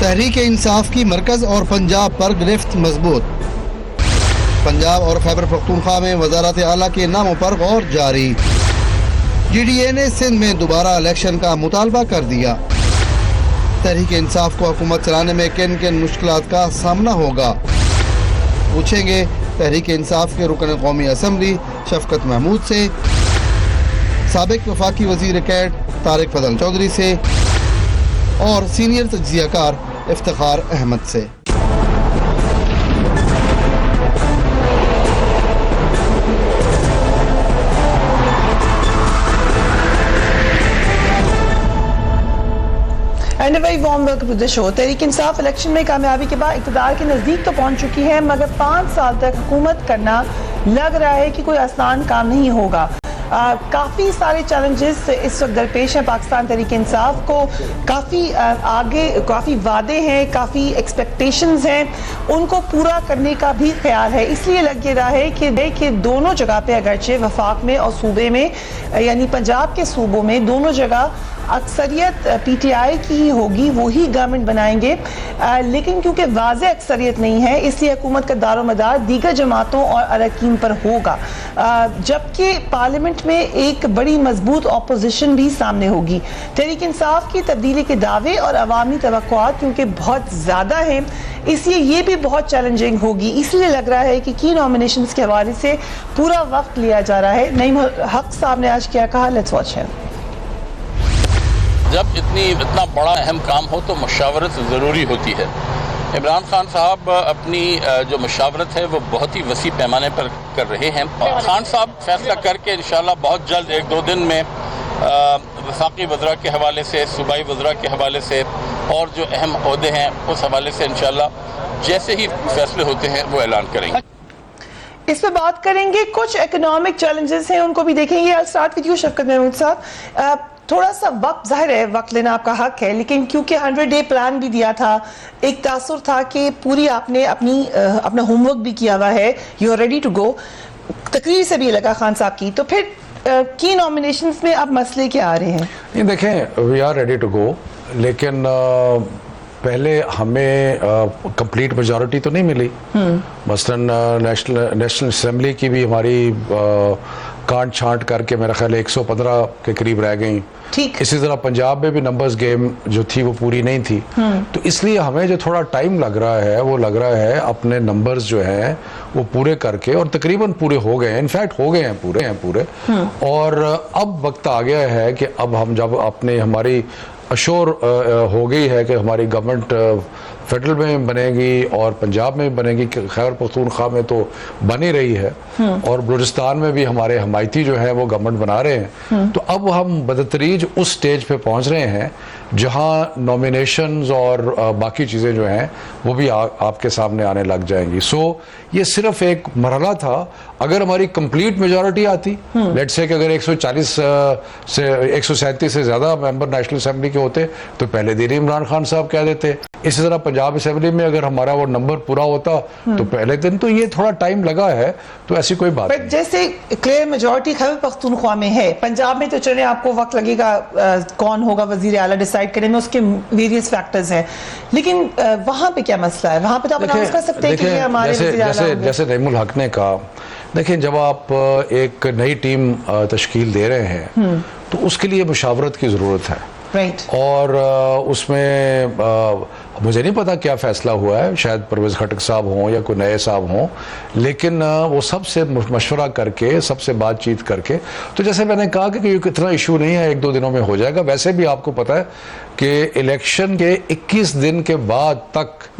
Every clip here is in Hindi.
तहरीक इंसाफ की मरकज और पंजाब पर गिरफ्त मजबूत। पंजाब और खैबर पख्तूनख्वा में वजारत आला के नामों पर गौर जारी। GDA ने सिंध में दोबारा इलेक्शन का मुतालबा कर दिया। तहरीक इंसाफ को हुकूमत चलाने में किन किन मुश्किलात का सामना होगा, पूछेंगे तहरीक इंसाफ के रुकन कौमी असम्बली शफकत महमूद से, साबिक वफाकी वजीर कैट तारिक फजल चौधरी से और सीनियर तज्जियाकार इफ्तिखार अहमद से। And very warm welcome to the show. Tehreek Insaf election में कामयाबी के बाद इक़्तिदार के नज़दीक तो पहुंच चुकी है, मगर 5 साल तक हुकूमत करना लग रहा है कि कोई आसान काम नहीं होगा। काफ़ी सारे चैलेंजेस इस वक्त दरपेश हैं पाकिस्तान तहरीक इंसाफ को। काफ़ी आगे काफ़ी वादे हैं, काफ़ी एक्सपेक्टेशंस हैं, उनको पूरा करने का भी ख्याल है। इसलिए लग रहा है कि दोनों जगह पे अगरचे वफाक में और सूबे में यानी पंजाब के सूबों में दोनों जगह अक्सरियत PTI की ही होगी, वो ही गवर्नमेंट बनाएंगे। लेकिन क्योंकि वाज़ेह अक्सरियत नहीं है, इसलिए हुकूमत का दारोमदार दीगर जमातों और अरकान पर होगा, जबकि पार्लियामेंट में एक बड़ी मजबूत अपोजिशन भी सामने होगी। तहरीक इंसाफ की तब्दीली के दावे और अवामी तवक्कुआत क्योंकि बहुत ज़्यादा हैं, इसलिए ये भी बहुत चैलेंजिंग होगी। इसलिए लग रहा है कि की नॉमिनेशंस के हवाले से पूरा वक्त लिया जा रहा है। नईम हक साहब ने आज क्या कहा, लेट्स वॉच है। जब इतना बड़ा अहम काम हो तो मशावरत ज़रूरी होती है। इमरान खान साहब अपनी जो मशावरत है वो बहुत ही वसी पैमाने पर कर रहे हैं। खान साहब फैसला करके इंशाल्लाह बहुत जल्द 1-2 दिन में वफाकी वज़रा के हवाले से, सूबाई वज़रा के हवाले से और जो अहम ओहदे हैं उस हवाले से इंशाल्लाह जैसे ही फैसले होते हैं वो ऐलान करेंगे। इस पर बात करेंगे। कुछ इकोनॉमिक चैलेंजेस हैं, उनको भी देखेंगे। आई स्टार्ट विद यू शफकत महमूद साहब। थोड़ा सा वक्त, जाहिर है वक्त लेना आपका हक है, लेकिन क्योंकि 100 डे प्लान भी दिया था, एक तासुर था कि पूरी आपने अपना होमवर्क भी किया हुआ है, you are ready to go, तकरीर से भी लगा खान साहब की, तो फिर की नॉमिनेशंस में अब मसले क्या आ रहे हैं? ये देखें, we are ready to go, लेकिन पहले हमें कंप्लीट मेजॉरिटी तो नहीं मिली। मसलन नेशनल असेंबली की भी हमारी कांट छांट करके मेरा ख्याल 115 के करीब रह गई। ठीक। इसी तरह पंजाब में भी नंबर्स गेम जो थी वो पूरी नहीं थी। तो इसलिए हमें जो थोड़ा टाइम लग रहा है वो लग रहा है अपने नंबर्स जो हैं वो पूरे करके, और तकरीबन पूरे हो गए हैं, इनफैक्ट हो गए हैं पूरे। और अब वक्त आ गया है कि अब हम जब अपने हमारी अश्योर हो गई है कि हमारी गवर्नमेंट फेडरल में बनेगी और पंजाब में बनेगी, खैबर पख्तूनख्वा में तो बन ही रही है और बलूचिस्तान में भी हमारे हमायती जो है वो गवर्नमेंट बना रहे हैं। तो अब हम बदतरीज उस स्टेज पे पहुंच रहे हैं जहां नॉमिनेशंस और बाकी चीज़ें जो हैं वो भी आपके सामने आने लग जाएंगी। सो ये सिर्फ एक मरहला था। अगर हमारी कंप्लीट मेजॉरिटी आती, लेट्स से कि अगर 140 से 137 से ज़्यादा मेंबर नेशनल असेंबली के होते तो पहले दिन इमरान खान साहब कह देते। इसी तरह पंजाब असेंबली में अगर हमारा वो नंबर पूरा होता तो पहले दिन। तो ये थोड़ा टाइम लगा है, तो ऐसी कोई बात नहीं। जैसे क्लियर मेजॉरिटी खैबर पख्तूनख्वा में है, पंजाब में तो चले आपको वक्त लगेगा कौन होगा वजीर आला डिसाइड करने में, उसके वेरियस फैक्टर्स हैं, लेकिन वहां पे क्या मसला है? वहां पे तो आप अनाउंस कर सकते हैं कि हमारे जैसे नईमुल हक ने कहा, देखिए जब आप एक नई टीम तश्कील दे रहे हैं तो उसके लिए मुशावरत की ज़रूरत है। राइट। और उसमें मुझे नहीं पता क्या फैसला हुआ है, शायद परवेज़ खटक साहब हों या कोई नए साहब हों, लेकिन वो सबसे मशवरा करके, सबसे बातचीत करके, तो जैसे मैंने कहा कि इतना इशू नहीं है, 1-2 दिनों में हो जाएगा। वैसे भी आपको पता है कि इलेक्शन के 21 दिन के बाद तक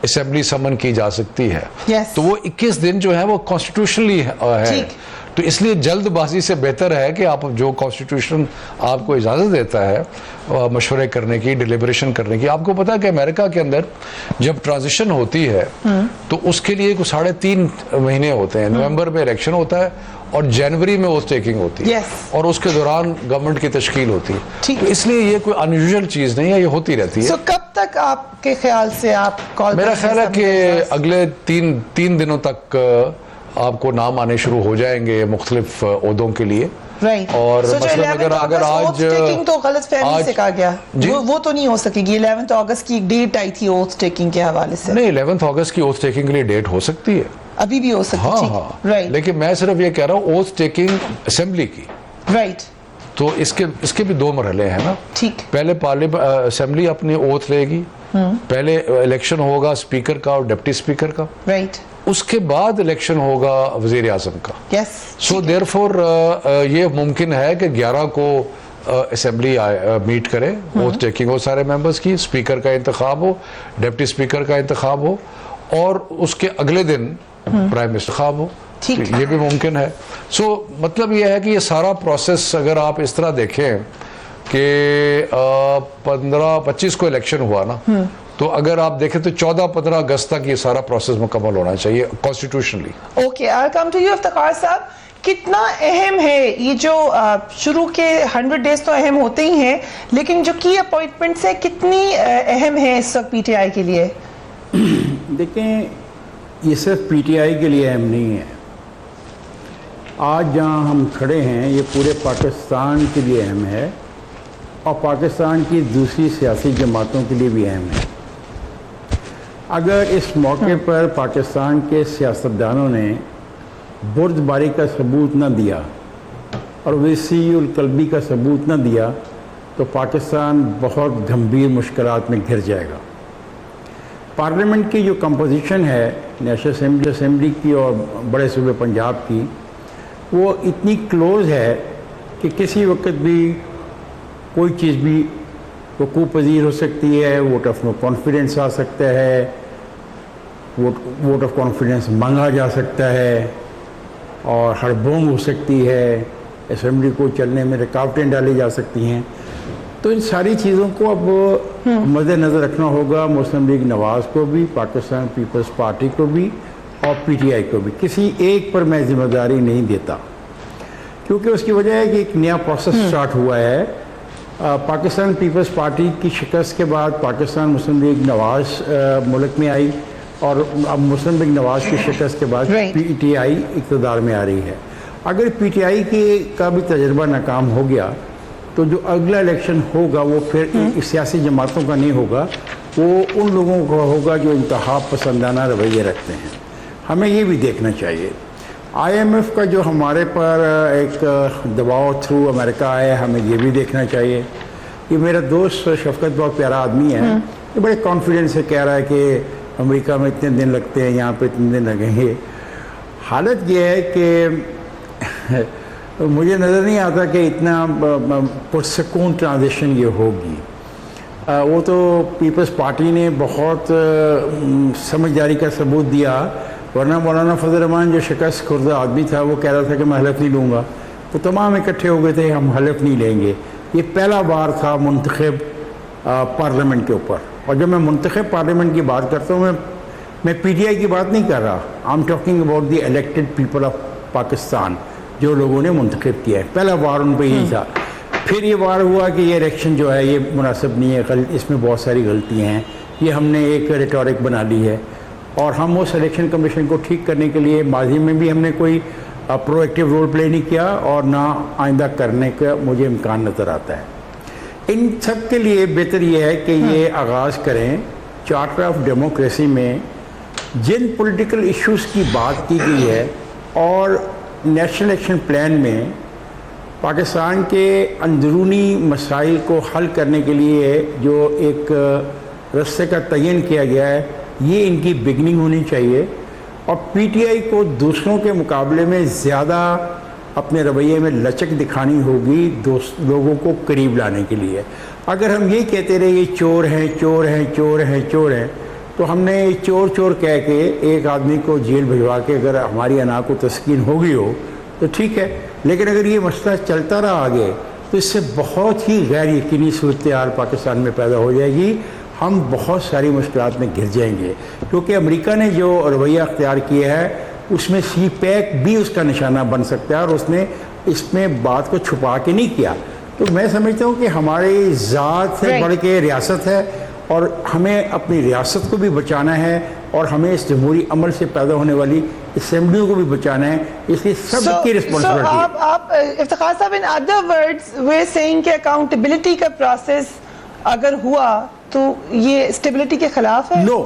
असेंबली समन की जा सकती है। तो वो 21 दिन जो है वो कॉन्स्टिट्यूशनली है। तो इसलिए जल्दबाजी से बेहतर है कि आप जो कॉन्स्टिट्यूशन आपको इजाज़त देता है मशवरे करने की, डिलिब्रेशन करने की। आपको पता है कि अमेरिका के अंदर जब ट्रांजिशन होती है तो उसके लिए कुछ 3.5 महीने होते हैं। नवंबर में इलेक्शन होता है और जनवरी में वो स्टेकिंग होती है और उसके दौरान गवर्नमेंट की तश्कील होती है। तो इसलिए ये कोई अनयूजुअल चीज़ नहीं है, ये होती रहती है। कब तक आपके ख्याल से आप कॉल? मेरा ख्याल है कि अगले 3 दिनों तक आपको नाम आने शुरू हो जाएंगे मुख्तलिफ ओहदों के लिए। राइट। और So, जो मसलन 11 अगर आज oath taking तो गलतफहमी से कहा गया, जी? वो तो नहीं हो सकेगी। 11 अगस्त की एक डेट आई थी ओथ टेकिंग के हवाले से। नहीं, 11 अगस्त की ओथ टेकिंग के लिए डेट हो सकती है, अभी भी हो सकती हाँ है। हाँ, राइट लेकिन मैं सिर्फ ये कह रहा हूँ ओथ टेकिंग असेंबली की, राइट तो इसके भी 2 मरहले हैं ना। ठीक। पहले असेंबली अपनी ओथ लेगी, पहले इलेक्शन होगा स्पीकर का और डिप्टी स्पीकर का, राइट। उसके बाद इलेक्शन होगा वजीर आजम का। यस। सो देयरफॉर ये मुमकिन है कि 11 को असेंबली मीट करे, ओथ टेकिंग हो सारे मेंबर्स की, स्पीकर का इंतखाब हो, डिप्टी स्पीकर का इंतखाब हो और उसके अगले दिन प्राइम मिनिस्टर इंतखाब हो, ठीक। ये भी मुमकिन है। सो मतलब ये है कि ये सारा प्रोसेस अगर आप इस तरह देखें कि 15-25 को इलेक्शन हुआ ना, तो अगर आप देखें तो 14-15 अगस्त तक ये सारा प्रोसेस मुकम्मल होना चाहिए constitutionally. Okay, I come to you Iftikhar sahab, कितना अहम है ये जो शुरू के 100 डेज तो अहम होते ही हैं, लेकिन जो की अपॉइंटमेंट्स है कितनी अहम है इस वक्त पीटीआई के लिए? देखें, ये सिर्फ पीटीआई के लिए अहम नहीं है। आज जहाँ हम खड़े हैं ये पूरे पाकिस्तान के लिए अहम है और पाकिस्तान की दूसरी सियासी जमातों के लिए भी अहम है। अगर इस मौके पर पाकिस्तान के सियासतदानों ने बुर्दबारी का सबूत न दिया और वसीउल कल्बी का सबूत न दिया तो पाकिस्तान बहुत गंभीर मुश्किलात में घिर जाएगा। पार्लियामेंट की जो कंपोजिशन है नेशनल असेंबली की और बड़े सूबे पंजाब की, वो इतनी क्लोज है कि किसी वक्त भी कोई चीज़ भी वकूफ़ पज़ीर हो सकती है। वोट ऑफ नो कॉन्फिडेंस आ सकता है, वोट ऑफ कॉन्फिडेंस मांगा जा सकता है और हड़बोंग हो सकती है, असेंबली को चलने में रुकावटें डाली जा सकती हैं। तो इन सारी चीज़ों को अब मद्देनज़र रखना होगा मुस्लिम लीग नवाज़ को भी, पाकिस्तान पीपल्स पार्टी को भी और पीटीआई को भी। किसी एक पर मैं जिम्मेदारी नहीं देता, क्योंकि उसकी वजह है कि एक नया प्रोसेस स्टार्ट हुआ है। पाकिस्तान पीपल्स पार्टी की शिकस्त के बाद पाकिस्तान मुस्लिम लीग नवाज़ मुल्क में आई और अब मुस्लिम लीग नवाज़ की शिकस्त के बाद पीटीआई इक़्तिदार में आ रही है। अगर पीटीआई का भी तजर्बा नाकाम हो गया तो जो अगला इलेक्शन होगा वो फिर सियासी जमातों का नहीं होगा, वो उन लोगों का होगा जो इंतहा पसंदाना रवैये रखते हैं। हमें ये भी देखना चाहिए IMF का जो हमारे पर एक दबाव थ्रू अमेरिका आया, हमें ये भी देखना चाहिए। ये मेरा दोस्त शफकत बहुत प्यारा आदमी है, ये बड़े कॉन्फिडेंस से कह रहा है कि अमेरिका में इतने दिन लगते हैं, यहाँ पे इतने दिन लगेंगे। हालत ये है कि मुझे नज़र नहीं आता कि इतना पुरसकून ट्रांजिशन ये होगी। वो तो पीपल्स पार्टी ने बहुत समझदारी का सबूत दिया, वरना मौलाना फजल रहमान जो शिकस्त खुर्दा आदमी था वो कह रहा था कि मैं हलफ नहीं लूँगा। तो तमाम इकट्ठे हो गए थे हम हलफ नहीं लेंगे। ये पहला बार था मुंतखब पार्लियामेंट के ऊपर। और जब मैं मुंतखब पार्लियामेंट की बात करता हूँ, मैं पीटीआई की बात नहीं कर रहा। I am talking about the elected people of Pakistan, जो लोगों ने मुंतखब किया है। पहला बार उन पर यही था। फिर ये बार हुआ कि ये इलेक्शन जो है ये मुनासिब नहीं है, इसमें बहुत सारी गलतियाँ हैं, ये हमने एक रेटोरिक बना ली है और हम उस इलेक्शन कमीशन को ठीक करने के लिए माजी में भी हमने कोई प्रोएक्टिव रोल प्ले नहीं किया और ना आइंदा करने का मुझे इम्कान नज़र आता है। इन सब के लिए बेहतर ये है कि ये आगाज़ करें चार्टर ऑफ डेमोक्रेसी में जिन पॉलिटिकल इश्यूज़ की बात की गई है और नेशनल एक्शन प्लान में पाकिस्तान के अंदरूनी मसाइल को हल करने के लिए जो एक रास्ते का तयन किया गया है, ये इनकी बिगनिंग होनी चाहिए। और पीटीआई को दूसरों के मुकाबले में ज़्यादा अपने रवैये में लचक दिखानी होगी लोगों को करीब लाने के लिए। अगर हम ये कहते रहे ये चोर हैं चोर हैं चोर हैं चोर हैं, तो हमने चोर चोर कह के एक आदमी को जेल भिजवा के अगर हमारी अना को तस्कीन हो गई हो तो ठीक है, लेकिन अगर ये मसला चलता रहा आगे तो इससे बहुत ही गैर यकीनी सूरत हाल पाकिस्तान में पैदा हो जाएगी। हम बहुत सारी मुश्किलात में घिर जाएंगे, क्योंकि अमेरिका ने जो रवैया अख्तियार किया है उसमें CPAC भी उसका निशाना बन सकता है और उसने इसमें बात को छुपा के नहीं किया। तो मैं समझता हूँ कि हमारी ज़ात से बढ़ के रियासत है और हमें अपनी रियासत को भी बचाना है और हमें इस जमहूरी अमल से पैदा होने वाली असम्बलियों को भी बचाना है, इसलिए सबकी रिस्पॉन्सिबिलिटी है। आप इफ्तिखार साहब, in other words way saying कि अकाउंटेबिलिटी का प्रोसेस अगर हुआ तो ये स्टेबिलिटी के खिलाफ है? नो,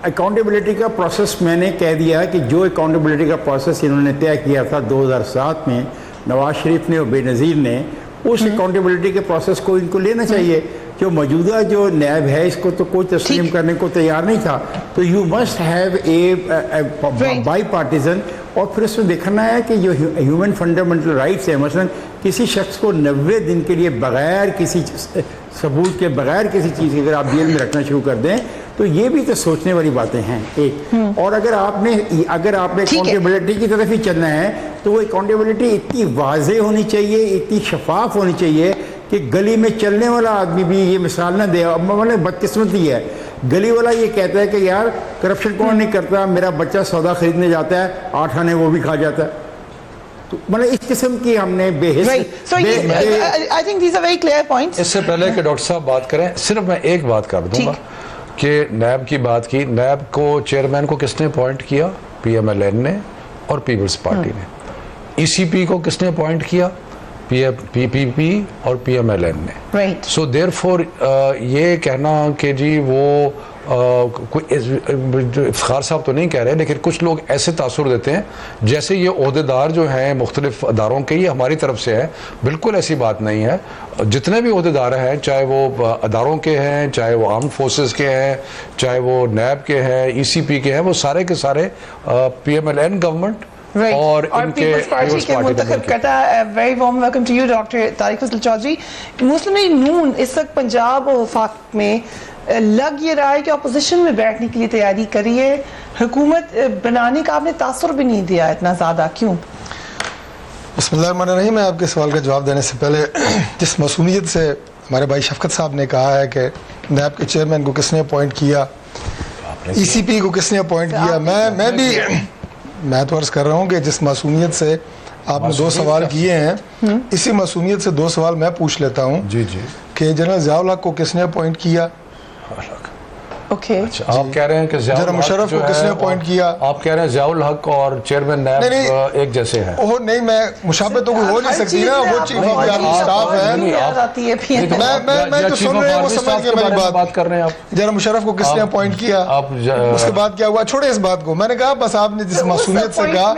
अकाउंटेबिलिटी का प्रोसेस मैंने कह दिया कि जो अकाउंटेबिलिटी का प्रोसेस इन्होंने तय किया था 2007 में नवाज शरीफ ने और बेनज़ीर ने, उस अकाउंटेबिलिटी के प्रोसेस को इनको लेना चाहिए। जो मौजूदा जो नैब है इसको तो कोई तस्लीम करने को तैयार नहीं था, तो you must have a by partisan, और फिर उसमें देखना है कि जो ह्यूमन फंडामेंटल राइट्स है, मसलन किसी शख्स को 90 दिन के लिए बगैर किसी सबूत के, बगैर किसी चीज़ के अगर आप जेल में रखना शुरू कर दें, तो ये भी तो सोचने वाली बातें हैं एक। और अगर आपने अकाउंटेबिलिटी की तरफ ही चलना है तो वो अकाउंटेबिलिटी इतनी वाज़ेह होनी चाहिए, इतनी शफाफ होनी चाहिए कि गली में चलने वाला आदमी भी ये मिसाल ना दे। अब मतलब बदकिस्मती है, गली वाला ये कहता है कि यार करप्शन कौन नहीं करता, मेरा बच्चा सौदा खरीदने जाता है 8 आने वो भी खा जाता है। तो मतलब इस किस्म की हमने I think these are very clear points. इससे पहले कि डॉक्टर साहब बात करें, सिर्फ मैं एक बात कर दूंगा कि नैब की बात की, नैब को चेयरमैन को किसने अपॉइंट किया? PMLN ने और पीपल्स पार्टी ने। ECP को किसने अपॉइंट किया? PPP और PMLN ने। राइट। सो देयरफॉर ये कहना कि जी वो कोई इफ्तिखार साहब तो नहीं कह रहे, लेकिन कुछ लोग ऐसे तासुर देते हैं जैसे ये ओहदेदार जो हैं मुख्तलिफ अदारों के, ये हमारी तरफ से है। बिल्कुल ऐसी बात नहीं है। जितने भी ओहदेदार हैं, चाहे वो अदारों के हैं, चाहे वो आर्म फोर्सेस के हैं, चाहे वो नैब के हैं, ECP के हैं, वो सारे के सारे PMLN गवर्नमेंट और इनके पीपल्स पार्टी के मुंतखब करता है। Very warm welcome to you doctor Tariq Fazal Chaudhry. Muslim League Noon इस वक्त पंजाब और वफाक में लग ये रहा है कि अपोजिशन में बैठने के लिए तैयारी करी है, हुकूमत बनाने का आपने तासुर भी नहीं दिया इतना ज़्यादा, क्यों? बिस्मिल्लाहिर्रहमानिर्रहीम। मैं आपके सवाल का जवाब देने से पहले जिस मासूमियत से हमारे भाई शफकत साहब ने कहा है कि नैब के चेयरमैन को किसने अपॉइंट किया, ECP को किसने अपॉइंट किया, मैं तो अर्ज़ कर रहा हूँ कि जिस मासूमियत से आपने 2 सवाल किए हैं, इसी मासूमियत से 2 सवाल मैं पूछ लेता हूँ जी कि जनरल ज़ियाउल हक को किसने अपॉइंट किया? ओके। अच्छा, आप कह रहे हैं कि जनरल मुशर्रफ को किसने अपॉइंट किया? आप कह रहे हैं ज़ियाउल हक और चेयरमैन नैब एक जैसे हैं। ओह नहीं, मैं मुशाबे तो कोई हो नहीं सकती ना, वो chief of the army staff है। मैं जो सुन रहे हैं वो समझ के मेरी बात कर रहे हैं आप। जनरल मुशर्रफ को किसने अपॉइंट किया, उसके बाद क्या हुआ? छोड़े इस बात को, मैंने कहा बस आपने जिस मासूमियत से कहा,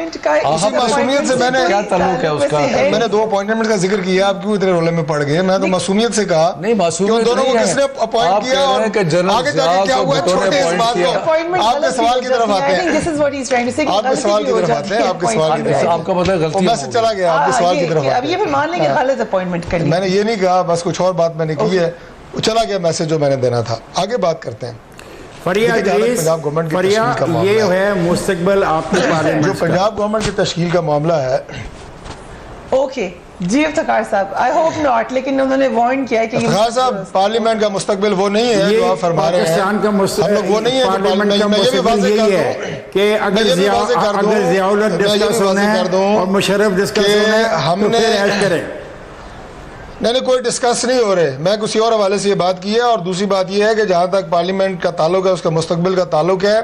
इसी मासूमियत से मैंने, क्या ताल्लुक है उसका? मैंने 2 अपॉइंटमेंट का जिक्र किया, आप क्यों इतने रोले में पड़ गए? मैं तो मासूमियत से कहा नहीं, मासूमियत दोनों को किसने अपॉइंट किया और आगे जाके क्या हुआ? छोटे इस बात को, आपके सवाल की तरफ आते हैं, आपके सवाल की तरफ आते हैं, आपके सवाल की तरफ, आपका मतलब गलती मैसेज चला गया, आपके सवाल की तरफ आते हैं। अब ये फिर मान लेंगे गलत अपॉइंटमेंट कर ली। मैंने ये नहीं कहा, बस कुछ और बात मैंने की है, चला गया मैसेज जो मैंने देना था। आगे बात करते हैं। पंजाब गवर्नमेंट की ये है मुस्तकबिल आपने जो पंजाब गवर्नमेंट की तश्कील का मामला है। ओके जी इफ्तिखार साहब, आई होप नॉट, लेकिन उन्होंने वार्न किया है कि इफ्तिखार साहब पार्लियामेंट का मुस्तकबिल वो नहीं है जो आप फरमा रहे हैं। हम लोग वो नहीं है पार्लियामेंट का मुस्तकबिल यही है कि अगर ज़ियाउल हक डिस्कस होना है और मुशर्रफ डिस्कस होना है, हमने ऐश करें। नहीं, कोई डिस्कस नहीं हो रहे। मैं किसी और हवाले से ये बात की है। और दूसरी बात ये है कि जहाँ तक पार्लियामेंट का ताल्लुक है, उसका मुस्तकबिल का ताल्लुक है,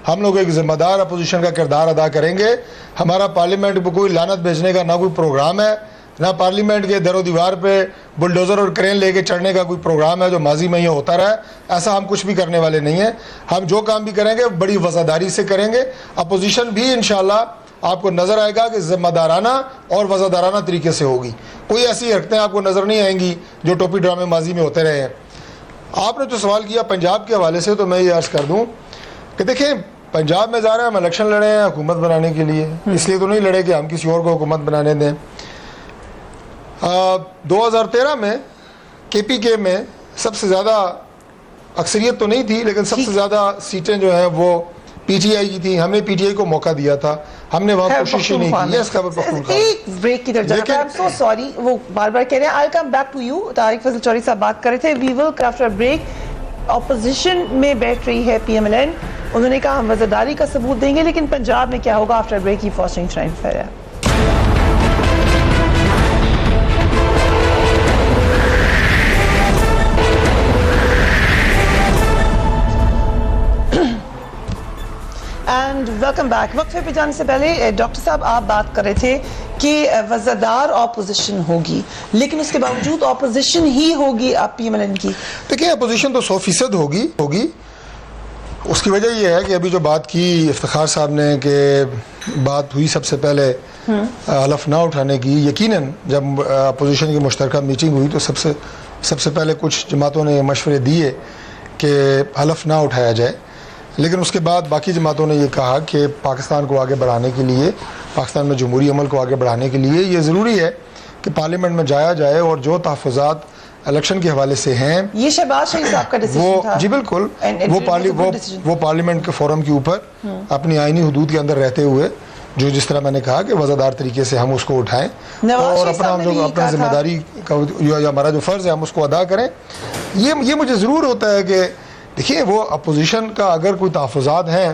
हम लोग एक जिम्मेदार अपोजिशन का किरदार अदा करेंगे। हमारा पार्लियामेंट पर कोई लानत भेजने का ना कोई प्रोग्राम है, ना पार्लियामेंट के दरो दीवार पे बुलडोज़र और क्रेन लेके चढ़ने का कोई प्रोग्राम है जो माजी में ये होता रहा है। ऐसा हम कुछ भी करने वाले नहीं हैं। हम जो काम भी करेंगे बड़ी वज़ादारी से करेंगे। अपोजिशन भी इंशाल्लाह आपको नज़र आएगा कि ज़िम्मेदाराना और वज़ादाराना तरीके से होगी। कोई ऐसी हरकतें आपको नज़र नहीं आएंगी जो टोपी ड्रामे माजी में होते रहे हैं। आपने जो सवाल किया पंजाब के हवाले से, तो मैं ये अर्ज़ कर दूँ कि देखें, पंजाब में जा रहे हैं, हम इलेक्शन लड़े हैं हुकूमत बनाने के लिए, इसलिए तो नहीं लड़े कि हम किसी और को हुकूमत बनाने दें। 2013 में KPK में सबसे ज़्यादा अक्सरियत तो नहीं थी, लेकिन सबसे ज़्यादा सीटें जो हैं वो PTI की थी। हमने PTI को मौका दिया था, हमने वहाँ कोशिश ही नहीं की। यस, खैबर पख्तूनख्वा। एक ब्रेक की तरफ जाकर, आई एम सो सॉरी, वो बार-बार कह रहे हैं। I come back to you. Tariq Fazal Chaudhry साहब बात कर रहे थे, we will after break. Opposition में बैठ रही है PMLN, उन्होंने कहा हम वज़ादारी का सबूत देंगे, लेकिन पंजाब में क्या होगा? आफ्टर ब्रेक ही फॉस्टिंग ट्राइन फेयर है। And welcome back. वक्फे पे जाने से पहले डॉक्टर साहब आप बात कर रहे थे कि वज़ादार ऑपोजिशन होगी, लेकिन उसके बावजूद ऑपोजिशन ही होगी आप PMLN की। देखिए अपोजिशन तो 100% होगी। उसकी वजह यह है कि अभी जो बात की इफ्तिखार साहब ने कि बात हुई सबसे पहले हलफ ना उठाने की, यकीनन जब अपोजिशन की मुश्तरका मीटिंग हुई तो सबसे पहले कुछ जमातों ने मशवरे दिए कि हलफ ना उठाया जाए, लेकिन उसके बाद बाकी जमातों ने ये कहा कि पाकिस्तान को आगे बढ़ाने के लिए, पाकिस्तान में जमहूरी अमल को आगे बढ़ाने के लिए ये ज़रूरी है कि पार्लियामेंट में जाया जाए और जो तहफ़्फ़ुज़ात इलेक्शन के हवाले से हैं, ये शहबाज शरीफ साहब का डिसीजन था। जी बिल्कुल, वो पार्लियामेंट के फोरम के ऊपर अपनी आईनी हदूद के अंदर रहते हुए जो जिस तरह मैंने कहा कि वज़ादार तरीके से हम उसको उठाएं और अपना जिम्मेदारी का या हमारा जो फ़र्ज़ है हम उसको अदा करें। ये मुझे ज़रूर होता है कि देखिए वो अपोजिशन का अगर कोई तहफ़्फ़ुज़ात हैं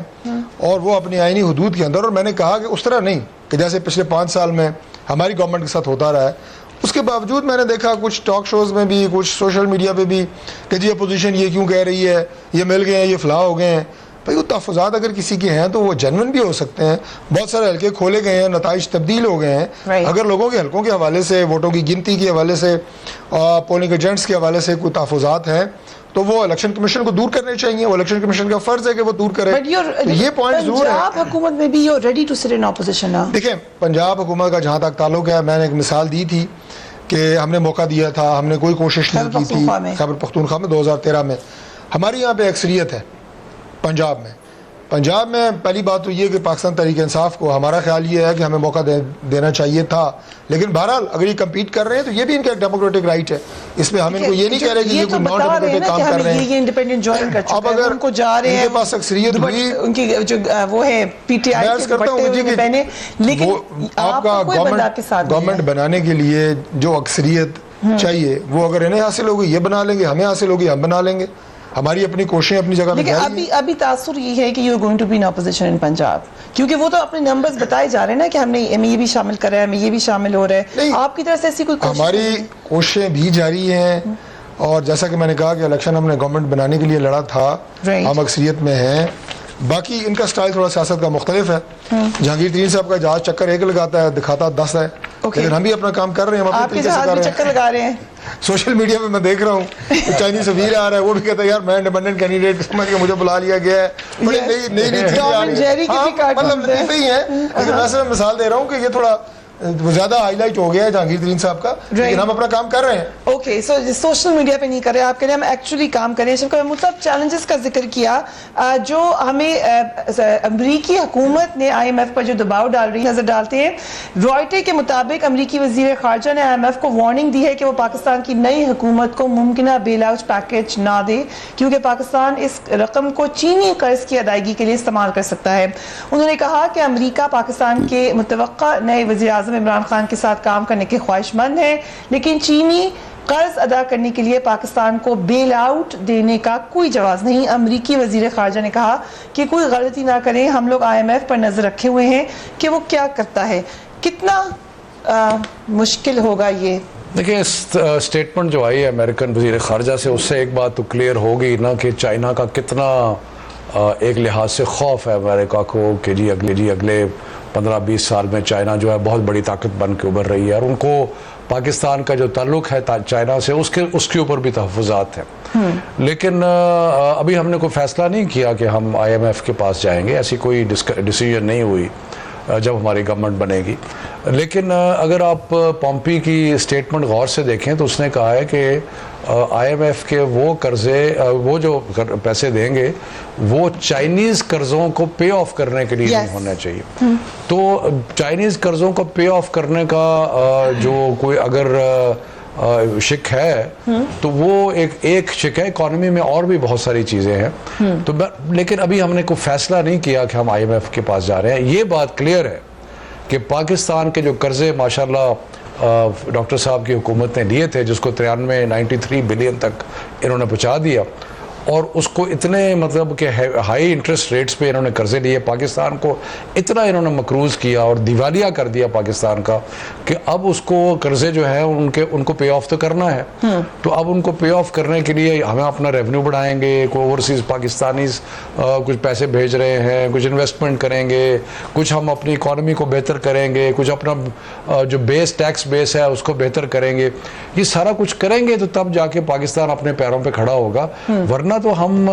और वो अपनी आईनी हदूद के अंदर, और मैंने कहा कि उस तरह नहीं कि जैसे पिछले 5 साल में हमारी गवर्नमेंट के साथ होता रहा है, उसके बावजूद मैंने देखा कुछ टॉक शोज़ में भी, कुछ सोशल मीडिया पे भी कि जी अपोजिशन ये क्यों कह रही है, ये मिल गए हैं, ये फलाह हो गए हैं। भाई वो तहफ़्फ़ुज़ात अगर किसी के हैं तो वो जेन्युइन भी हो सकते हैं। बहुत सारे हल्के खोले गए हैं, नताइज तब्दील हो गए हैं। अगर लोगों के हल्कों के हवाले से, वोटों की गिनती के हवाले से, पोलिंग एजेंट्स के हवाले से कोई तहफ़्फ़ुज़ात हैं तो वो इलेक्शन कमीशन को दूर करने चाहिए। वो इलेक्शन कमीशन का फर्ज है कि वो दूर करे। तो ये पॉइंट जरूर है। पंजाब हुकूमत में भी you're ready to sit in opposition now। देखें पंजाब हुकूमत का जहाँ तक ताल्लुक है, मैंने एक मिसाल दी थी कि हमने मौका दिया था, हमने कोई कोशिश नहीं की थी। खैबर पख्तूनख्वा में 2013 में हमारी यहाँ पे अक्सरियत है। पंजाब में पहली बात तो ये कि पाकिस्तान तहरीक इंसाफ को हमारा ख्याल ये है कि हमें मौका देना चाहिए था, लेकिन बहरहाल अगर ये कम्पीट कर रहे हैं तो ये भी इनका एक डेमोक्रेटिक राइट है। इसमें हम इनको ये नहीं कह रहे कि ये कोई नॉन डेमोक्रेटिक काम कर रहे हैं। ये इंडिपेंडेंट ज्वाइन कर चुके हैं, अब अगर उनको जा रहे हैं, इनके पास अक्सरियत हुई, उनकी जो वो है PTI के बट्टे उन्होंने पहने, लेकिन आपका गवर्नमेंट बनाने के लिए जो अक्सरियत चाहिए वो अगर इन्हें हासिल होगी ये बना लेंगे, हमें हासिल होगी हम बना लेंगे। हमारी अपनी कोशिशें अपनी जगह पे जारी हैं। अभी तासुर ये है कि you are going to be in opposition in Punjab, क्योंकि वो तो अपने नंबर्स बताए जा रहे हैं ना कि हमने ये भी शामिल करा है, हमें ये भी शामिल हो रहा है। आपकी तरफ से ऐसी कोई हमारी कोशिशें भी जारी हैं और जैसा कि मैंने कहा कि इलेक्शन हमने गवर्नमेंट बनाने के लिए लड़ा था, हम अक्सरियत में हैं। बाकी इनका स्टाइल थोड़ा सियासत का मुख्तलिफ है। जहांगीर तरीन साहब का जहाज चक्कर एक लगाता है, दिखाता 10 है, लेकिन हम भी अपना काम कर रहे हैं, हम अपने तरीके से कर रहे हैं। चक्कर लगा रहे हैं। सोशल मीडिया पे मैं देख रहा हूँ चाइनीज सफीर आ रहा है, वो भी कहता है यार मैं इंडिपेंडेंट कैंडिडेट समझ के मुझे बुला लिया गया है। बड़ी नई नीति मतलब सही है, लेकिन वैसे मैं मिसाल दे रहा हूँ कि ये थोड़ा ज्यादा हाईलाइट हो गया है जहांगीर तरीन साहब का, लेकिन हम अपना काम कर रहे हैं। ओके, सो सोशल मीडिया पे नहीं कर रहे, आप कह रहे हैं हम एक्चुअली काम करें। सबका मतलब चैलेंजेस का जिक्र किया जो हमें अमरीकी हुकूमत ने IMF पर जो दबाव डाल रही नजर डालते हैं। रॉयटर के मुताबिक अमरीकी वजीर खारजा ने IMF को वार्निंग दी है कि वो पाकिस्तान की नई हुकूमत को मुमकिन बेल आउट पैकेज ना दे, क्योंकि पाकिस्तान इस रकम को चीनी कर्ज की अदायगी के लिए इस्तेमाल कर सकता है। उन्होंने कहा कि अमरीका पाकिस्तान के मुतवक्का नए वज़ीर आज़म इमरान खान के साथ काम करने के ख्वाहिशमंद है, लेकिन चीनी कर्ज अदा करने के लिए पाकिस्तान को बेल आउट देने का कोई जवाब नहीं। अमरीकी वजीर खारजा ने कहा कि कोई गलती ना करें, हम लोग IMF पर नजर रखे हुए हैं कि वो क्या करता है। कितना मुश्किल होगा ये? देखिए स्टेटमेंट जो आई है अमेरिकन वजीर खारजा से, उससे एक बात तो क्लियर होगी ना कि चाइना का कितना एक लिहाज से खौफ है अमेरिका को कि जी अगले 15-20 साल में चाइना जो है बहुत बड़ी ताकत बन के उभर रही है और उनको पाकिस्तान का जो ताल्लुक है चाइना से उसके ऊपर भी तहफ़्फ़ुज़ात हैं। लेकिन अभी हमने कोई फ़ैसला नहीं किया कि हम IMF के पास जाएंगे, ऐसी कोई डिसीजन नहीं हुई जब हमारी गवर्नमेंट बनेगी। लेकिन अगर आप पॉम्पी की स्टेटमेंट गौर से देखें तो उसने कहा है कि IMF के वो कर्जे, वो जो पैसे देंगे वो चाइनीज़ कर्ज़ों को पे ऑफ करने के लिए नहीं होना चाहिए। तो चाइनीज़ कर्ज़ों को पे ऑफ करने का जो कोई अगर शिक है तो वो एक शिक है। इकॉनमी में और भी बहुत सारी चीज़ें हैं। तो लेकिन अभी हमने कोई फैसला नहीं किया कि हम IMF के पास जा रहे हैं। ये बात क्लियर है कि पाकिस्तान के जो कर्जे माशाल्लाह डॉक्टर साहब की हुकूमत ने लिए थे, जिसको 93 बिलियन तक इन्होंने पहुँचा दिया, और उसको इतने मतलब कि हाई इंटरेस्ट रेट्स पे इन्होंने कर्जे लिए, पाकिस्तान को इतना इन्होंने मकरूज़ किया और दिवालिया कर दिया पाकिस्तान का कि अब उसको कर्जे जो है उनको पे ऑफ तो करना है। तो अब उनको पे ऑफ करने के लिए हमें अपना रेवेन्यू बढ़ाएंगे, कोई ओवरसीज़ पाकिस्तानीज़ कुछ पैसे भेज रहे हैं, कुछ इन्वेस्टमेंट करेंगे, कुछ हम अपनी इकॉनमी को बेहतर करेंगे, कुछ अपना जो टैक्स बेस है उसको बेहतर करेंगे। ये सारा कुछ करेंगे तो तब जाके पाकिस्तान अपने पैरों पे खड़ा होगा, वरना तो हम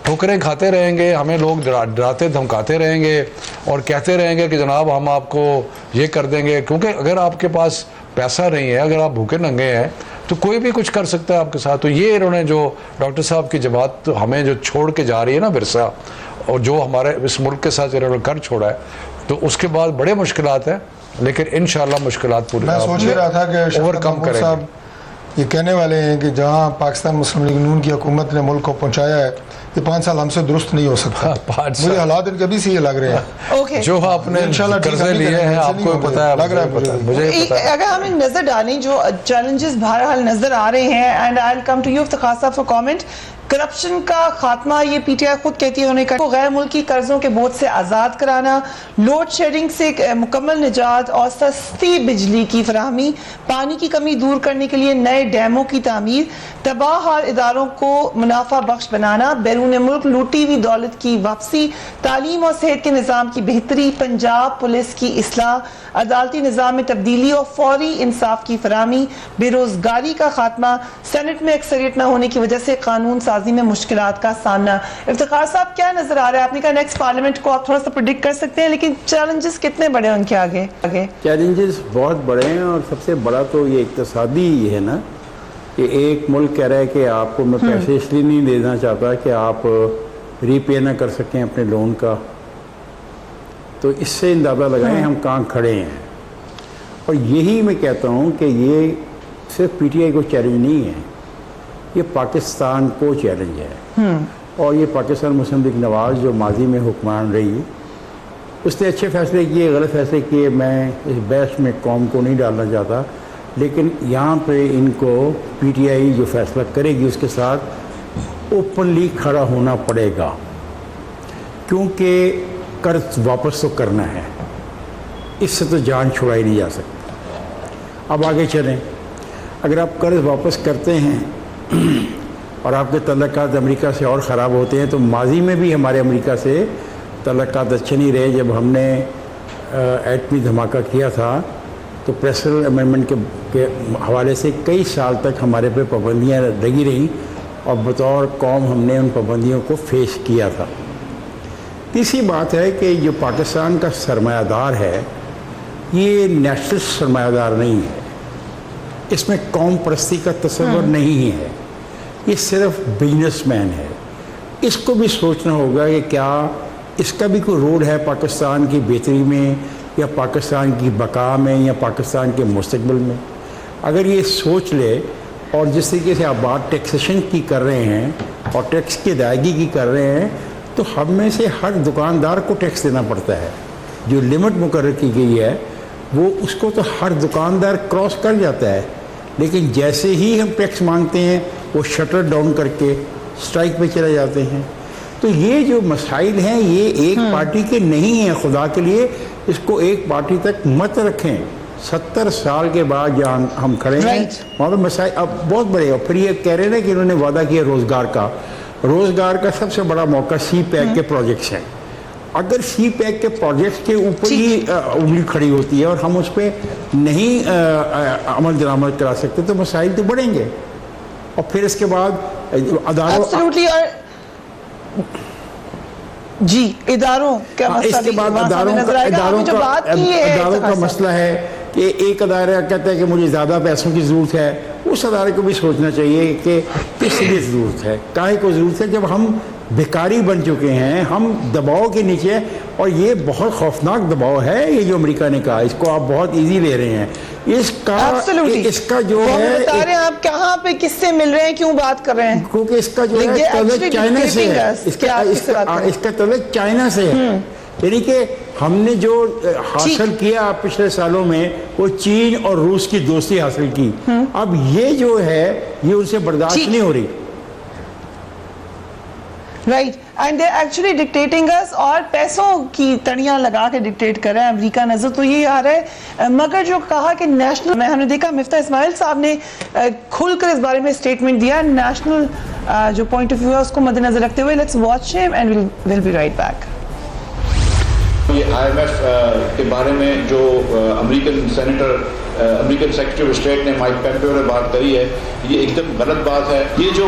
ठोकरें खाते रहेंगे, हमें लोग डराते धमकाते रहेंगे और कहते रहेंगे कि जनाब हम आपको ये कर देंगे। क्योंकि अगर आपके पास पैसा नहीं है, अगर आप भूखे नंगे हैं, तो कोई भी कुछ कर सकता है आपके साथ। तो ये इन्होंने जो डॉक्टर साहब की जमात तो हमें जो छोड़ के जा रही है ना विरसा, और जो हमारे इस मुल्क के साथ इन्होंने कर छोड़ा है, तो उसके बाद बड़े मुश्किलात हैं, लेकिन इंशाल्लाह मुश्किलात पूरी मैं सोच ही रहा था कि ओवरकम करेंगे। ये कहने वाले हैं कि जहां पाकिस्तान मुस्लिम लीग नून की हुकूमत ने मुल्क को पहुंचाया है, ये 5 साल हमसे दुरुस्त नहीं हो सकता। 5 साल मुझे हालात इनके अभी से ये लग रहे हैं। ओके, जो आपने इंशाल्लाह कर्जे लिए हैं आपको पता है, लग रहा है मुझे पता है। अगर हमें नजर डालें जो चैलेंजेस बहरहाल नजर आ रहे हैं, and I will come to you Iftikhar sahab for comment. Corruption का खात्मा, ये पीटीआई खुद कहती है उन्होंने, गैर मुल्की कर्जों के बोझ से आज़ाद कराना, लोड शेडिंग से मुकम्मल निजात और सस्ती बिजली की फराहमी, पानी की कमी दूर करने के लिए नए डैमों की तामीर, तबाह हाल इदारों को मुनाफा बख्श बनाना, बैरून मुल्क लूटी हुई दौलत की वापसी, तालीम और सेहत के निज़ाम की बेहतरी, पंजाब पुलिस की इस्लाह, अदालती निज़ाम में तब्दीली और फौरी इंसाफ की फराहमी, बेरोजगारी का खात्मा, सेनेट में अक्सरियत न होने की वजह से कानून साजी में मुश्किलात का सामना। इफ्तिखार साहब क्या नजर आ रहा है? आपने कहा नेक्स्ट पार्लियामेंट को आप थोड़ा सा प्रेडिक्ट कर सकते हैं, लेकिन चैलेंजेस कितने बड़े उनके आगे? चैलेंजेस बहुत बड़े हैं, और सबसे बड़ा तो ये इक्तिसादी है ना, कि एक मुल्क कह रहा है कि आपको मैं पैसे इसलिए नहीं देना चाहता कि आप रीपे ना कर सकें अपने लोन का। तो इससे अंदाज़ा लगाएं हम कहाँ खड़े हैं। और यही मैं कहता हूँ कि ये सिर्फ पीटीआई को चैलेंज नहीं है, ये पाकिस्तान को चैलेंज है। और ये पाकिस्तान मुस्लिम लीग नवाज़ जो माजी में हुक्मरान रही, उसने अच्छे फैसले किए, गलत फैसले किए, मैं इस बहस में कौम को नहीं डालना चाहता, लेकिन यहाँ पे इनको पीटीआई जो फैसला करेगी उसके साथ ओपनली खड़ा होना पड़ेगा, क्योंकि कर्ज वापस तो करना है, इससे तो जान छुड़ाई नहीं जा सकती। अब आगे चलें, अगर आप कर्ज वापस करते हैं और आपके तल्लुकात अमेरिका से और ख़राब होते हैं, तो माजी में भी हमारे अमेरिका से तल्लुकात अच्छे नहीं रहे। जब हमने एटमी धमाका किया था तो प्रेसिडेंशियल अमेंडमेंट के हवाले से कई साल तक हमारे पे पाबंदियाँ लगी रहीं, और बतौर कौम हमने उन पाबंदियों को फेस किया था। तीसरी बात है कि जो पाकिस्तान का सरमायादार है, ये नेशनल सरमायादार नहीं है, इसमें कौम परस्ती का तस्वर नहीं है, ये सिर्फ बिजनेसमैन है। इसको भी सोचना होगा कि क्या इसका भी कोई रोल है पाकिस्तान की बेहतरी में, या पाकिस्तान की बका में, या पाकिस्तान के मुस्तकबिल में। अगर ये सोच ले, और जिस तरीके से आप बात टैक्सेशन की कर रहे हैं और टैक्स की अदायगी की कर रहे हैं, तो हम में से हर दुकानदार को टैक्स देना पड़ता है। जो लिमिट मुकर्रर की गई है वो उसको तो हर दुकानदार क्रॉस कर जाता है, लेकिन जैसे ही हम टैक्स मांगते हैं वो शटर डाउन करके स्ट्राइक पे चले जाते हैं। तो ये जो मसाइल हैं ये एक पार्टी के नहीं हैं, खुदा के लिए इसको एक पार्टी तक मत रखें। 70 साल के बाद जहाँ हम खड़े हैं वहाँ पर मसाइल अब बहुत बड़े। और फिर ये कह रहे हैं ना कि इन्होंने वादा किया रोज़गार का सबसे बड़ा मौका सी पैक के प्रोजेक्ट्स हैं। अगर सी पैक के प्रोजेक्ट्स के ऊपर ही उंगली खड़ी होती है और हम उस पर नहीं अमल दरामद करा सकते तो मसाइल तो बढ़ेंगे। और फिर इसके बाद इदारों का इसके बाद इदारों का मसला है कि एक अदारा कहता है कि मुझे ज़्यादा पैसों की ज़रूरत है, उस अदारे को भी सोचना चाहिए कि किस लिए ज़रूरत है, काहे को ज़रूरत है, जब हम भिखारी बन चुके हैं, हम दबाव के नीचे। और ये बहुत खौफनाक दबाव है ये जो अमेरिका ने कहा, इसको आप बहुत इजी ले रहे हैं। इसका जो है बता रहे हैं आप कहाँ पे किससे मिल रहे हैं, क्यों बात कर रहे हैं, क्योंकि इसका जो है तल्लुक चाइना से है, इसका तल्लुक चाइना से है। यानी कि हमने जो हासिल किया पिछले सालों में वो चीन और रूस की दोस्ती हासिल की, अब ये जो है ये उनसे बर्दाश्त नहीं हो रही। Right and they actually dictating us, और पैसों की तड़ियां लगा के डिक्टेट कर रहा है अमेरिका। नजर तो ये आ रहा है, मगर जो कहा कि नेशनल में हमने देखा मिफ्ता इस्माइल साहब ने खुलकर इस बारे में स्टेटमेंट दिया, नेशनल जो पॉइंट ऑफ व्यू है उसको मद्देनजर रखते हुए। Let's watch him and will be right back. ये IMF के बारे में जो अमेरिकन सेक्रेटरी ऑफ स्टेट ने माइक पोम्पियो ने बात करी है, ये एकदम गलत बात है। ये जो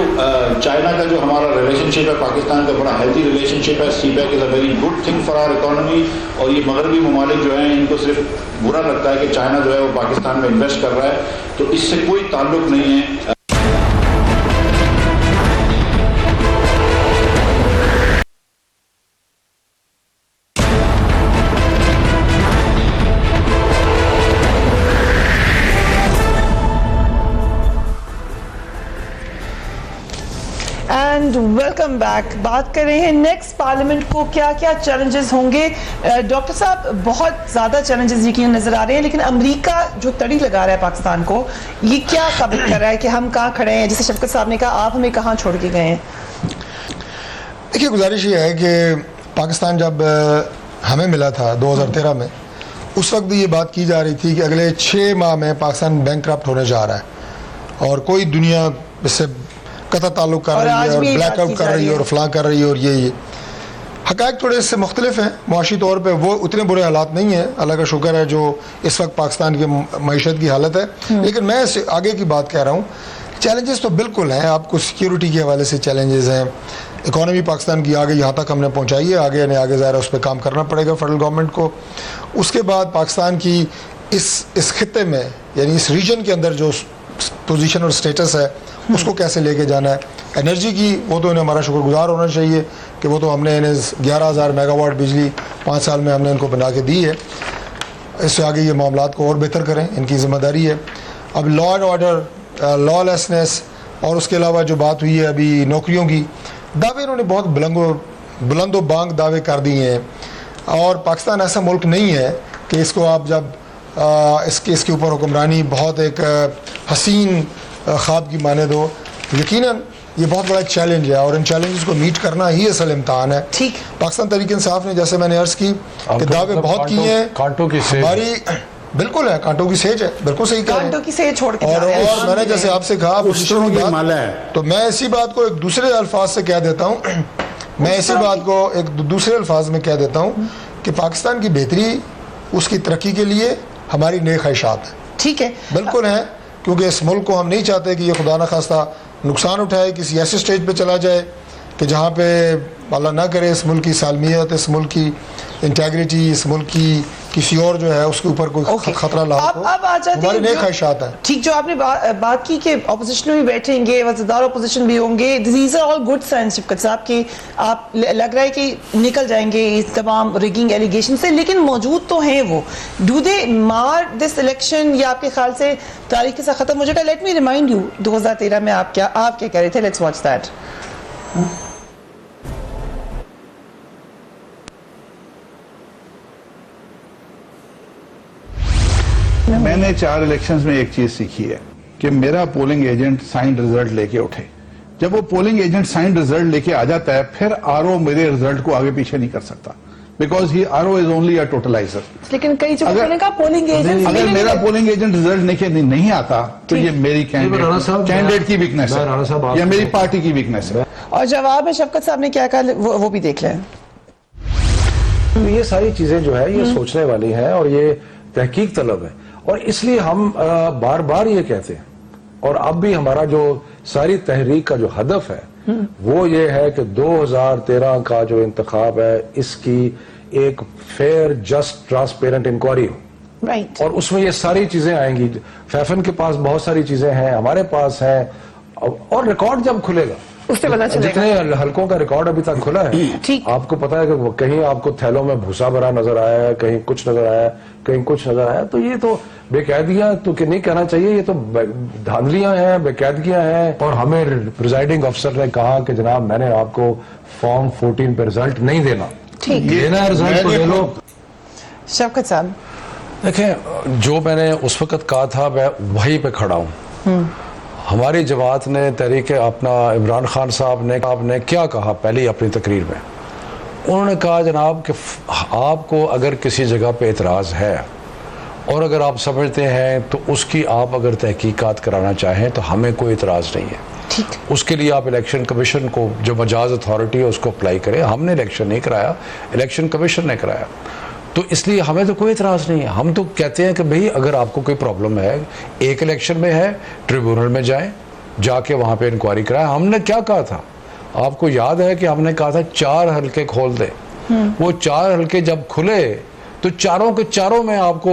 चाइना का जो हमारा रिलेशनशिप है, पाकिस्तान का बड़ा हेल्थी रिलेशनशिप है, CPEC is a very good thing for our economy. और ये मगरबी ममालिक जो हैं इनको सिर्फ बुरा लगता है कि चाइना जो है वो पाकिस्तान में इन्वेस्ट कर रहा है, तो इससे कोई ताल्लुक नहीं है। And welcome back. बात कर रहे हैं नेक्स्ट पार्लियामेंट को क्या क्या चैलेंजेस होंगे। डॉक्टर साहब, बहुत ज़्यादा चैलेंजेस यकीन नज़र आ रहे हैं, लेकिन अमेरिका जो तड़ी लगा रहा है पाकिस्तान को, ये क्या साबित कर रहा है कि हम कहाँ खड़े हैं? जैसे शफकत साहब ने कहा, आप हमें कहाँ छोड़ के गए हैं? देखिए, गुजारिश ये है कि पाकिस्तान जब हमें मिला था 2013 में, उस वक्त ये बात की जा रही थी कि अगले 6 माह में पाकिस्तान बैंकक्रप्ट होने जा रहा है और कोई दुनिया इससे कता ताल्लुक कर रही है और ब्लैकआउट कर रही है और फलां कर रही है और ये हक़ाइक़ थोड़े इससे मुख्तलिफ हैं। मुआशी तौर पे वो उतने बुरे हालात नहीं हैं, अल्लाह का शुक्र है, जो इस वक्त पाकिस्तान की मईशत की हालत है। लेकिन मैं आगे की बात कह रहा हूँ, चैलेंजेस तो बिल्कुल हैं। आपको सिक्योरिटी के हवाले से चैलेंजेस हैं, इकॉनमी पाकिस्तान की आगे यहाँ तक हमने पहुँचाई है, आगे ज़ाहिर उस पर काम करना पड़ेगा फेडरल गवर्नमेंट को। उसके बाद पाकिस्तान की इस खित्ते में, यानी इस रीजन के अंदर जो पोजीशन और स्टेटस है, उसको कैसे लेके जाना है। एनर्जी की, वो तो इन्हें हमारा शुक्रगुजार होना चाहिए कि वो तो हमने इन्हें 11,000 मेगावाट बिजली 5 साल में हमने इनको बना के दी है। इससे आगे ये मामलात को और बेहतर करें, इनकी ज़िम्मेदारी है। अब लॉ एंड ऑर्डर, लॉलेसनेस, और उसके अलावा जो बात हुई है अभी नौकरियों की, दावे इन्होंने बहुत बुलंदो बांग दावे कर दिए हैं। और पाकिस्तान ऐसा मुल्क नहीं है कि इसको आप जब इसके ऊपर हुक्मरानी बहुत एक हसीन ख्वाब की माने दो। यकीनन ये बहुत बड़ा चैलेंज है और इन चैलेंजेस को मीट करना ही असल इम्तहान है। ठीक, पाकिस्तान तहरीक इंसाफ ने, जैसे मैंने अर्ज की, कि दावे बहुत किए हैं, कांटों की सेज हमारी बिल्कुल है, कांटों की सेज है, बिल्कुल सही कह रहे हैं। कांटों की सेज छोड़ के जा और रहे हैं। मैंने जैसे आपसे कहा पोजीशन की माला है, तो मैं इसी बात को एक दूसरे अल्फाज से कह देता हूँ मैं इसी बात को एक दूसरे अल्फाज में कह देता हूँ कि पाकिस्तान की बेहतरी, उसकी तरक्की के लिए हमारी नेक ख्वाहिशात हैं। ठीक है, बिल्कुल है, क्योंकि इस मुल्क को हम नहीं चाहते कि ये खुदा न खास्ता नुकसान उठाए, किसी ऐसे स्टेज पे चला जाए कि जहाँ पे अल्लाह ना करे इस मुल्क की सालमियत, इस मुल्क की इंटेग्रिटी, इस मुल्क की किसी और जो है उसके ऊपर कोई खतरा लाक हो। अब आ जाते हमारी हैं नए ख्वाहिशात हैं। ठीक, जो आपने बात की कि ऑपोजिशन में भी बैठेंगे, वज़ीरदार ऑपोजिशन भी होंगे, these are all good science Shafqat साहब की। आप लग रहा है कि निकल जाएंगे इस तमाम रिगिंग एलिगेशन से, लेकिन मौजूद तो हैं वो। डू दे मार दिस इलेक्शन, या आपके ख्याल से तारीख के साथ खत्म हो जाएगा? लेट मी रिमाइंड यू, 2013 में आप क्या कह रहे थे? Let's watch that. मैंने 4 इलेक्शंस में एक चीज सीखी है कि मेरा पोलिंग एजेंट साइंड रिजल्ट लेके उठे। जब वो पोलिंग एजेंट साइंड रिजल्ट लेके आ जाता है, फिर आरओ मेरे रिजल्ट को आगे पीछे नहीं कर सकता, because he RO is only a totaliser. लेकिन कई जगह मैंने कहा पोलिंग एजेंट, अगर मेरा पोलिंग एजेंट रिजल्ट लेके नहीं आता तो ये मेरी कैंडिडेट की वीकनेस है या मेरी पार्टी की वीकनेस है। और जवाब है शफकत साहब ने क्या कहा, वो भी देख लें। ये सारी चीजें जो है ये सोचने वाली हैं और ये तहकीक तलब है, और इसलिए हम बार बार ये कहते हैं, और अब भी हमारा जो सारी तहरीक का जो हदफ है वो ये है कि 2013 का जो इंतखाब है इसकी एक फेयर, जस्ट, ट्रांसपेरेंट इंक्वायरी हो। राइट। और उसमें ये सारी चीजें आएंगी। फैफन के पास बहुत सारी चीजें हैं, हमारे पास हैं, और रिकॉर्ड जब खुलेगा उससे पता चलेगा। जितने हलकों का रिकॉर्ड अभी तक खुला है, ठीक, आपको पता है कि कहीं आपको थैलों में भूसा भरा नजर आया है, कहीं कुछ नजर आया, कहीं कुछ नजर आया। तो ये तो बेकायदगियां तो कि नहीं कहना चाहिए, ये तो धांधलियां हैं, बेकायदगियां हैं। और हमें प्रिजाइडिंग अफसर ने कहा कि जनाब मैंने आपको फॉर्म 14 पे रिजल्ट नहीं देना, ठीक, देना है रिजल्ट तो ले लो। शफकत साहब देखें, जो मैंने उस वक्त कहा था मैं वहीं पे खड़ा हूं। हमारी जमात ने तहरीक अपना इमरान खान साहब ने क्या कहा पहली अपनी तकरीर में, उन्होंने कहा जनाब कि आपको अगर किसी जगह पे एतराज़ है और अगर आप समझते हैं तो उसकी आप अगर तहकीकात कराना चाहें तो हमें कोई एतराज़ नहीं है। ठीक। उसके लिए आप इलेक्शन कमीशन को जो मजाज अथॉरिटी है उसको अप्लाई करें। हमने इलेक्शन नहीं कराया, इलेक्शन कमीशन ने कराया, तो इसलिए हमें तो कोई एतराज़ नहीं है। हम तो कहते हैं कि भाई अगर आपको कोई प्रॉब्लम है, एक इलेक्शन में है, ट्रिब्यूनल में जाएं, जाके वहाँ पे इंक्वायरी कराएं। हमने क्या कहा था, आपको याद है कि हमने कहा था 4 हल्के खोल दें। वो 4 हल्के जब खुले तो चारों के चारों में आपको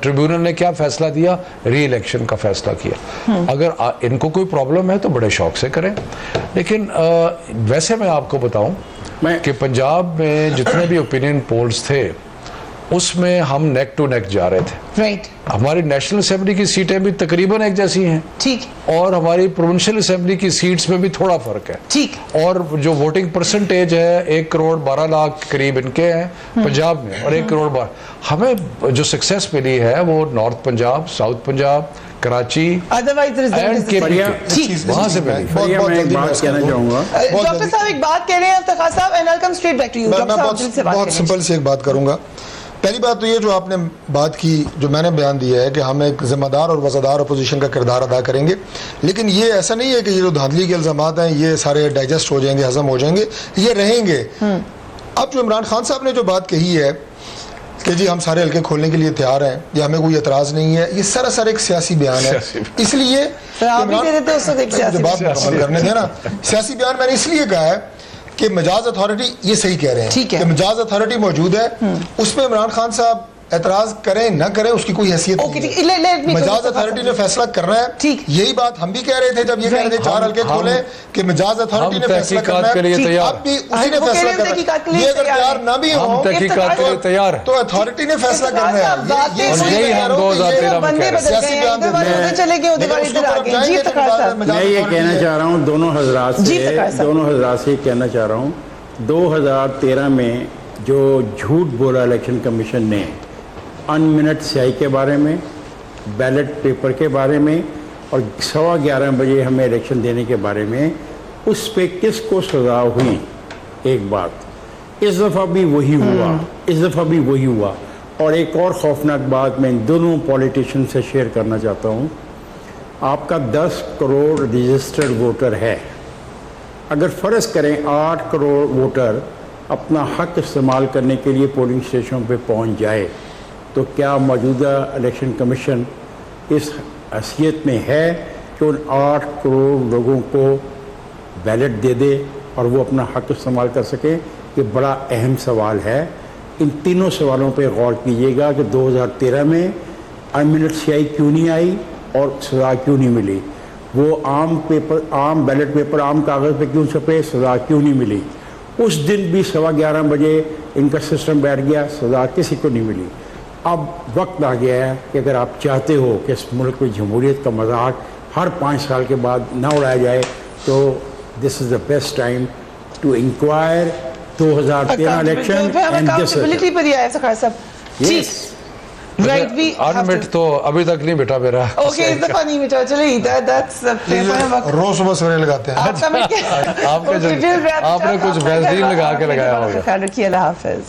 ट्रिब्यूनल ने क्या फैसला दिया, री इलेक्शन का फैसला किया। अगर इनको कोई प्रॉब्लम है तो बड़े शौक से करें, लेकिन वैसे मैं आपको बताऊं कि पंजाब में जितने भी ओपिनियन पोल्स थे उसमें हम नेक टू नेक जा रहे थे। राइट। हमारी नेशनल असेंबली की सीटें भी तकरीबन एक जैसी हैं, ठीक, और हमारी प्रोविंशियल असेंबली की सीट्स में भी थोड़ा फर्क है, ठीक। और जो वोटिंग परसेंटेज है 1 करोड़ 12 लाख करीब इनके हैं पंजाब में, और 1 करोड़ 12। हमें जो सक्सेस मिली है वो north Punjab, south Punjab, Karachi otherwise and KP वहां से मिली। मैं एक बात कहना चाहूँगा। डॉक्टर साहब एक बात कह रहे हैं Iftikhar sahab, and I will come straight back to you. मैं बहुत सिंपल सी एक बात करूंगा। पहली बात तो ये जो आपने बात की, जो मैंने बयान दिया है कि हम एक जिम्मेदार और वफादार अपोजिशन का किरदार अदा करेंगे, लेकिन ये ऐसा नहीं है कि ये जो धांधली के इल्जामात हैं ये सारे डाइजेस्ट हो जाएंगे, हजम हो जाएंगे, ये रहेंगे। अब जो इमरान खान साहब ने जो बात कही है कि जी हम सारे हल्के खोलने के लिए तैयार हैं या हमें कोई एतराज़ नहीं है, ये सरासर एक सियासी बयान है। इसलिए बात मुकम्मल करने देना, सियासी बयान मैंने इसलिए कहा है कि मजाज अथॉरिटी ये सही कह रहे हैं कि मजाज अथॉरिटी मौजूद है, उसमें इमरान खान साहब एतराज करें ना करें उसकी कोई हैसियत नहीं है। मजाज अथॉरिटी ने फैसला करना है। यही बात हम भी कह रहे थे जब ये कह रहे थे 4 हल्के खोले कि मजाज अथॉरिटी ने फैसला करना है। अब भी उसी ने फैसला करना है। ये अगर तैयार ना भी हो तैयार तो अथॉरिटी ने फैसला करना है। मैं ये कहना चाह रहा हूँ दोनों हजरात से कहना चाह रहा हूँ, 2013 में जो झूठ बोला इलेक्शन कमीशन ने अनमिनट स्याही के बारे में, बैलेट पेपर के बारे में और 11:15 बजे हमें इलेक्शन देने के बारे में, उस पे किसको सजा हुई? एक बात इस दफ़ा भी वही हुआ। और एक और खौफनाक बात मैं इन दोनों पॉलिटिशियन से शेयर करना चाहता हूँ। आपका 10 करोड़ रजिस्टर्ड वोटर है, अगर फ़र्ज़ करें 8 करोड़ वोटर अपना हक इस्तेमाल करने के लिए पोलिंग स्टेशनों पे पहुंच जाए, तो क्या मौजूदा इलेक्शन कमीशन इस हैसियत में है कि उन 8 करोड़ लोगों को बैलेट दे दे और वो अपना हक इस्तेमाल कर सके? ये बड़ा अहम सवाल है। इन तीनों सवालों पे गौर कीजिएगा कि 2013 में अनमिनट स्याही क्यों नहीं आई और सज़ा क्यों नहीं मिली? वो आम बैलेट पेपर आम कागज़ पे क्यों छपे, सज़ा क्यों नहीं मिली? उस दिन भी 11:15 बजे इनका सिस्टम बैठ गया, सज़ा किसी को नहीं मिली। अब वक्त आ गया है कि अगर आप चाहते हो कि इस मुल्क में जमहूरियत का मजाक हर 5 साल के बाद ना उड़ाया जाए, तो this is the best time to inquire 2013 election and right. We unmet तो अभी तक नहीं बेटा मेरा। ओके, इस दफा नहीं बेटा, चलिए दैट्स रोज सुबह सवेरे लगाते हैं। आपने कुछ वैसलीन लगा के लगाया होगा। अल्लाह हाफिज़।